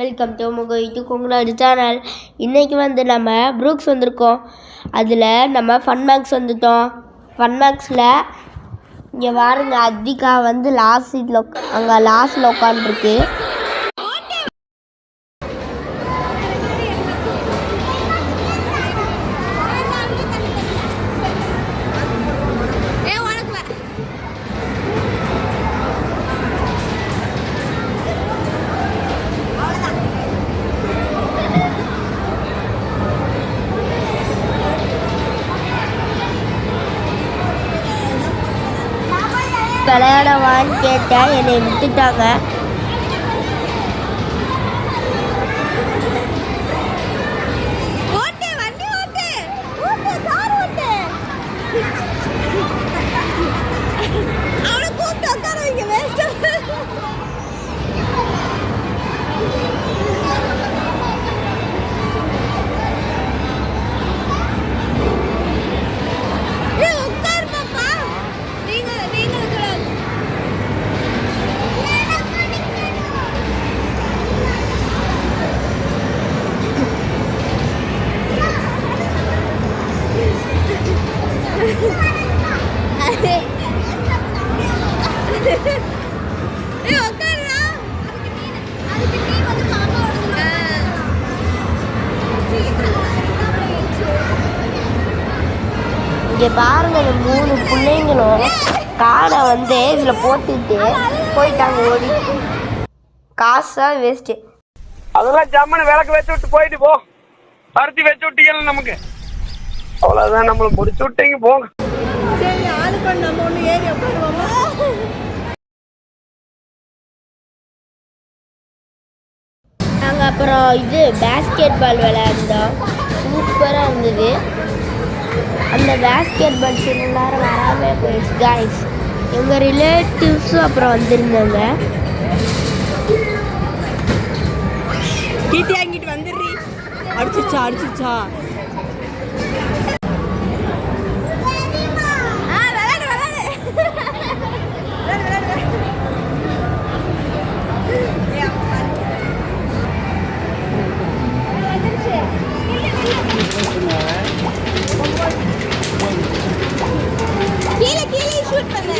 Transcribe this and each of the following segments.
Welcome to உங்களோட channel. இன்றைக்கி வந்து நம்ம ப்ரூக்ஸ் வந்திருக்கோம். அதில் நம்ம ஃபன் மேக்ஸ் வந்துட்டோம். ஃபன் மேக்ஸில் இங்கே பாருங்க, அதிகா வந்து லாஸ்ட் சீட்டில் அங்கே லாஸ்ட்டில் உட்காந்துருக்கு. விளையாடவான்னு கேட்டேன், என்னை விட்டுட்டாங்க. இங்கே பாருங்க, இந்த 3 பிள்ளைங்களும் காடை வந்து இதில் போட்டுட்டு போயிட்டாங்க. ஓடி காசா வேஸ்ட்டு. அதெல்லாம் ஜம்மனு விளக்கு வச்சு விட்டு போயிட்டு போ. பருத்தி வச்சு விட்டீங்க, நமக்கு அவ்வளோதான். நம்மளை முடிச்சு விட்டீங்க, போங்க. சரி, ஆளுக்கு நம்ம ஒன்று ஏறி உட்காருவோமா? நாங்கள் அப்புறம் பேஸ்கெட் பால் விளையாண்டோம். சூப்பராக இருந்தது. அந்த பேஸ்கெட் பால் சில நேரம் வராமல் போயிடுச்சு காய்ஸ். எங்கள் ரிலேட்டிவ்ஸும் அப்புறம் வந்திருந்தாங்க. கீட்டி வாங்கிட்டு வந்துடுறீ. அடிச்சிச்சா கீழே ஷூட் பண்ணு.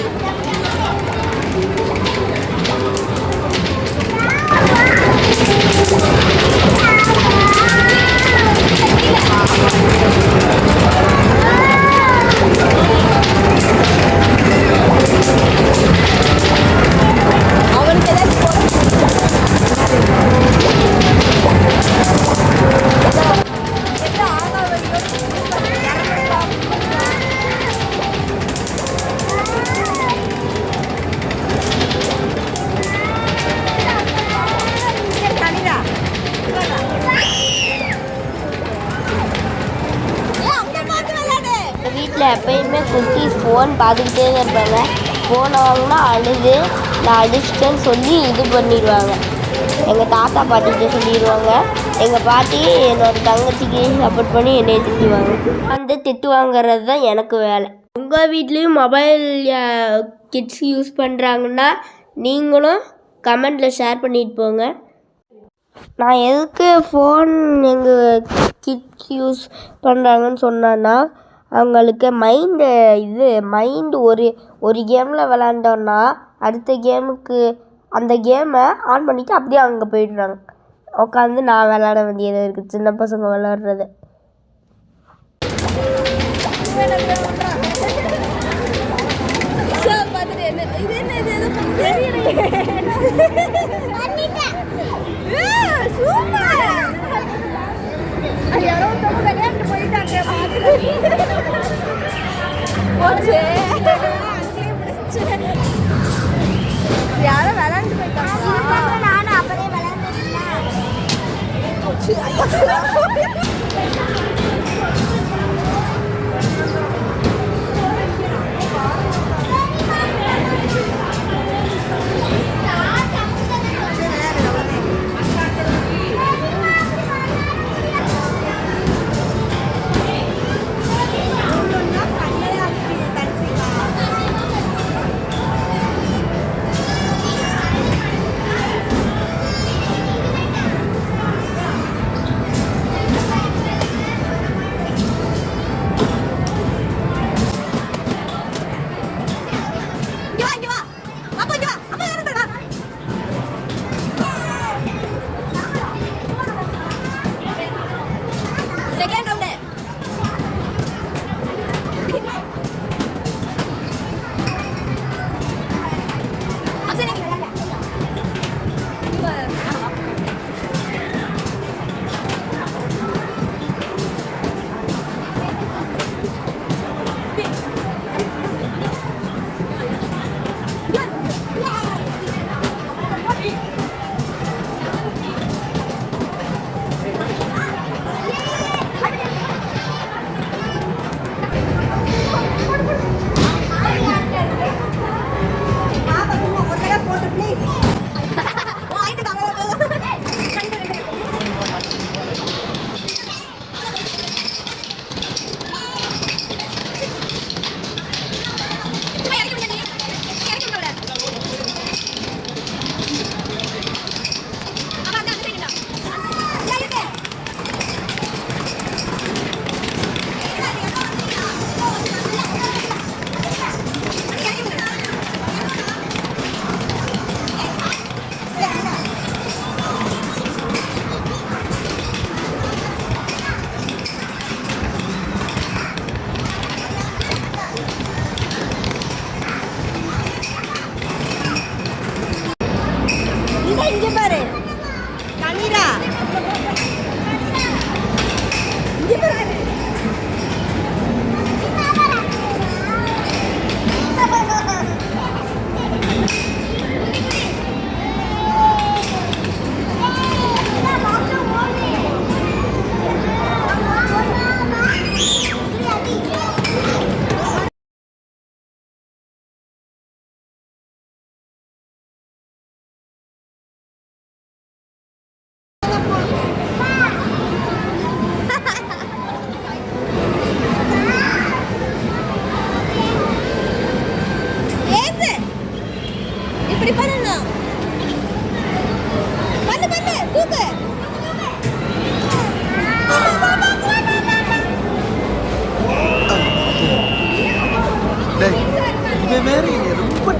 வீட்டில் எப்பயுமே குட்டீஸ் ஃபோன் பார்த்துக்கிட்டே தான் இருப்பாங்க. ஃபோனை வாங்கினா அழுது நான் அடிச்சிட்டேன்னு சொல்லி இது பண்ணிடுவாங்க. எங்கள் தாத்தா பாட்டிகிட்ட சொல்லிடுவாங்க. எங்கள் பாட்டி என்னோடய தங்கச்சிக்கு சப்போர்ட் பண்ணி என்னை திட்டுவாங்க. அந்த திட்டு வாங்குறது தான் எனக்கு வேலை. உங்கள் வீட்லேயும் மொபைல் கிட்ஸ் யூஸ் பண்ணுறாங்கன்னா நீங்களும் கமெண்டில் ஷேர் பண்ணிட்டு போங்க. நான் எதுக்கு ஃபோன் எங்கள் கிட்ஸ் யூஸ் பண்ணுறாங்கன்னு சொன்னேன்னா, அவங்களுக்கு மைண்டு ஒரு கேமில் விளாண்டோன்னா அடுத்த கேமுக்கு அந்த கேமை ஆன் பண்ணிவிட்டு அப்படியே அங்கே போயிடுறாங்க. உட்காந்து நான் விளாட வேண்டியது இருக்குது, சின்ன பசங்க விளாட்றது. யாரும் விளையாண்டு போயிட்டாங்க. நானும் அப்படியே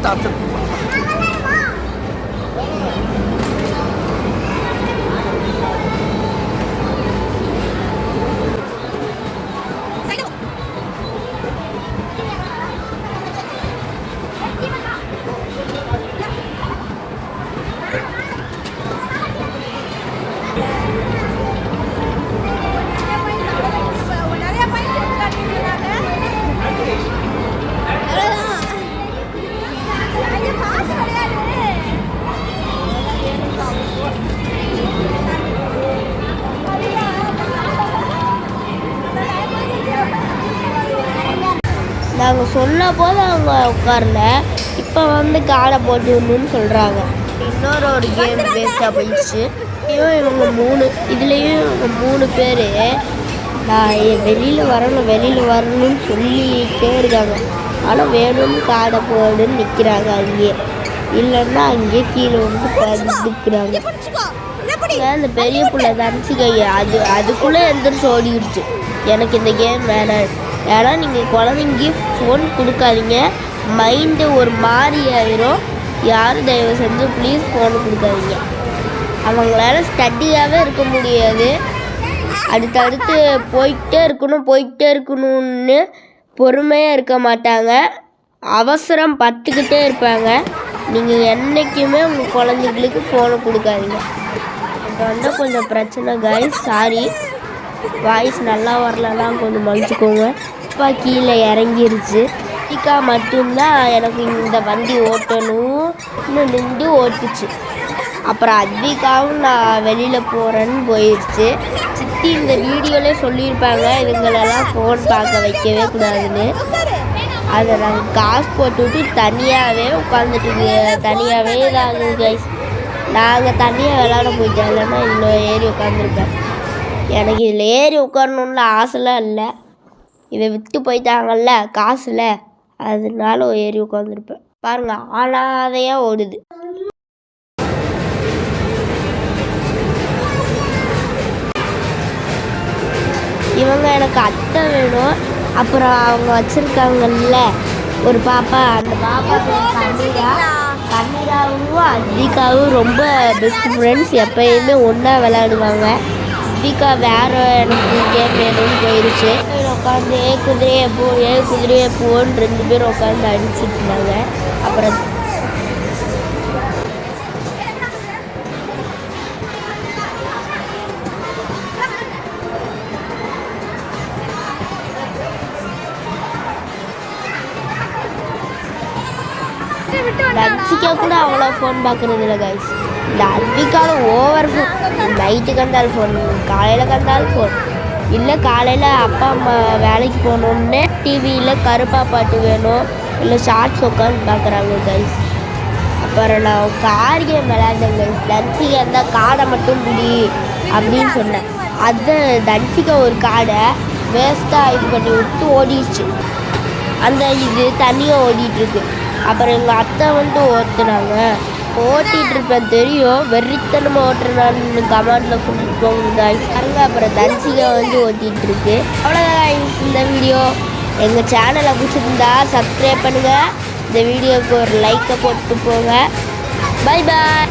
டார்ச்சர் பண்ணுவாங்க. நாங்கள் சொன்ன போது அவங்க உட்காரல, இப்போ வந்து காடை போட்டு விடணும்னு சொல்கிறாங்க. ஒரு கேம் வேஸ்ட்டாக போயிடுச்சு. இதுலேயும் இவங்க 3 பேர் நான் வெளியில் வரணும்னு சொல்லிகிட்டே இருக்காங்க. ஆனால் வேணும்னு காடை போடுன்னு நிற்கிறாங்க அங்கேயே. இல்லைன்னா அங்கேயே கீழே வந்து படுத்துக்கிறாங்க. அந்த பெரிய பிள்ளை தனிச்சிக்கைய அதுக்குள்ளே எந்திரிச்சு ஓடிடுச்சு. எனக்கு இந்த கேம் வேணாம், ஏன்னா நீங்கள் குழந்தைங்க ஃபோன் கொடுக்காதீங்க, மைண்டு ஒரு மாதிரி ஆயிரும். யாரும் தயவு செஞ்சு ப்ளீஸ் ஃபோன் கொடுக்காதீங்க. அவங்களால ஸ்டடியாகவே இருக்க முடியாது. அடுத்தடுத்து போயிட்டே இருக்கணும்னு பொறுமையாக இருக்க மாட்டாங்க. அவசரம் பட்டுக்கிட்டே இருப்பாங்க. நீங்கள் என்றைக்குமே உங்கள் குழந்தைங்களுக்கு ஃபோனை கொடுக்காதீங்க. இது கொஞ்சம் பிரச்சனை கைஸ், சாரி. வாய்ஸ் நல்லா வரலாம், கொஞ்சம் மன்னிச்சுக்கோங்க. அப்பா கீழே இறங்கிருச்சு. சித்திக்கா மட்டும்தான் எனக்கு இந்த வண்டி ஓட்டணும்னு நின்று ஓட்டுச்சு. அப்புறம் அத்விகாவும் நான் வெளியில் போகிறேன்னு போயிடுச்சு. சித்தி இந்த வீடியோவிலே சொல்லியிருப்பாங்க இதுங்களெல்லாம் ஃபோன் பார்க்க வைக்கவே கூடாதுன்னு. அதை நாங்கள் காசு போட்டுவிட்டு தனியாகவே உட்காந்துட்டு தனியாகவே இதாகுது கைஸ். நாங்கள் தனியாக விளாட போயிட்டோம், இல்லைன்னா இன்னும் ஏறி உட்காந்துருப்பேன். எனக்கு இதில் ஏறி உட்காரணுன்னு ஆசைலாம் இல்லை. இதை விற்று போயிட்டாங்கல்ல காசில், அதனால ஏறி உட்காந்துருப்பேன். பாருங்கள் ஆனாதையாக ஓடுது. இவங்க எனக்கு அத்தை வேணும். அப்புறம் அவங்க வச்சுருக்காங்கல்ல ஒரு பாப்பா, அந்த பாப்பா கண்ணீராவும் அத்விகாவும் ரொம்ப பெஸ்ட் ஃப்ரெண்ட்ஸ். எப்பயுமே ஒன்றா விளையாடுவாங்க. அத்விகா வேறு எனக்கு கேம் வேணும்னு போயிடுச்சு. உட்காந்து குதிரையை போன்னு 2 பேரும் உட்காந்து அடிச்சுட்டு இருந்தாங்க. அப்புறம் தன்சிகா கூட அவ்வளோ ஃபோன் பார்க்குறது இல்லை கைஸ். இந்த அத்விகாவில் ஓவர் ஃபோன். நைட்டுக்கு வந்தாலும் ஃபோன், காலையில் வந்தாலும் ஃபோன். இல்லை காலையில் அப்பா அம்மா வேலைக்கு போகணுன்னே டிவியில் கருப்பா பாட்டு வேணும், இல்லை ஷார்ட்ஸ் உட்காந்து பார்க்குறாங்க கைஸ். அப்புறம் நான் கார் கேம் விளையாண்டேன் கைஸ். தன்சிகா இருந்தால் காடை மட்டும் பிடி அப்படின்னு சொன்னேன். அது தன்சிகா ஒரு காடை வேஸ்ட்டாக இது பண்ணி விட்டு ஓடிடுச்சு. அந்த இது தனியாக ஓடிட்டுருக்கு. அப்புறம் எங்கள் அத்தை வந்து ஓட்டுனாங்க. ஓட்டிகிட்ருப்பேன் தெரியும், வெறித்தனமாக ஓட்டுறான்னு கமெண்டில் கொடுத்துக்கோங்க கைஸ். அப்புறம் தன்சிகா வந்து ஓட்டிகிட்ருக்கு. அவ்வளோதான் இந்த வீடியோ. எங்கள் சேனலை பிடிச்சிருந்தா சப்ஸ்கிரைப் பண்ணுங்கள். இந்த வீடியோவுக்கு ஒரு லைக்கை போட்டு போங்க. Bye bye.